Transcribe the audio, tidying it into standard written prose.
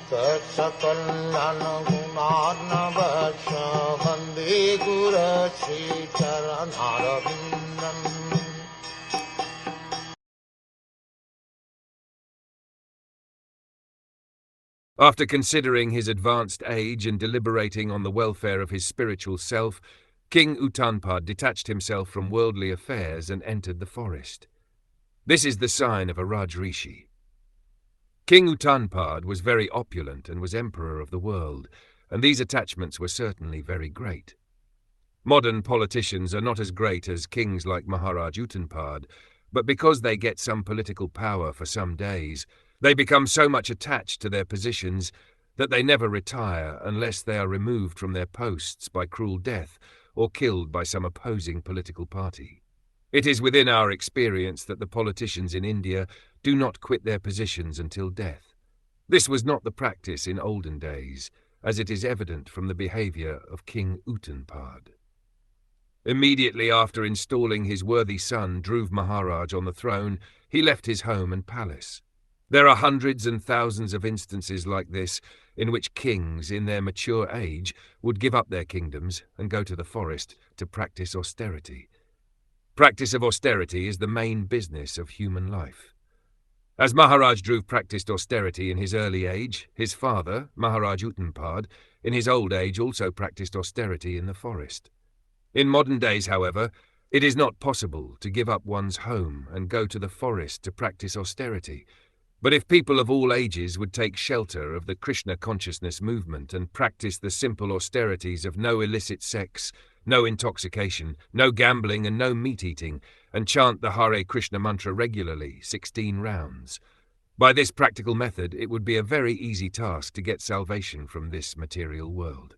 Saksakallan gunarnavasya Vande Guru Sri Charanarvindam. After considering his advanced age and deliberating on the welfare of his spiritual self, King Uttanpad detached himself from worldly affairs and entered the forest. This is the sign of a Rajrishi. King Uttanpad was very opulent and was emperor of the world, and these attachments were certainly very great. Modern politicians are not as great as kings like Maharaj Uttanpad, but because they get some political power for some days, they become so much attached to their positions that they never retire unless they are removed from their posts by cruel death or killed by some opposing political party. It is within our experience that the politicians in India do not quit their positions until death. This was not the practice in olden days, as it is evident from the behavior of King Uttanpad. Immediately after installing his worthy son Dhruv Maharaj on the throne, he left his home and palace. There are hundreds and thousands of instances like this in which kings in their mature age would give up their kingdoms and go to the forest to practice austerity. Practice of austerity is the main business of human life. As Maharaj Dhruv practiced austerity in his early age, his father, Maharaj Uttanpad, in his old age also practiced austerity in the forest. In modern days, however, it is not possible to give up one's home and go to the forest to practice austerity. But if people of all ages would take shelter of the Krishna consciousness movement and practice the simple austerities of no illicit sex, no intoxication, no gambling and no meat-eating, and chant the Hare Krishna mantra regularly, 16 rounds. By this practical method, it would be a very easy task to get salvation from this material world.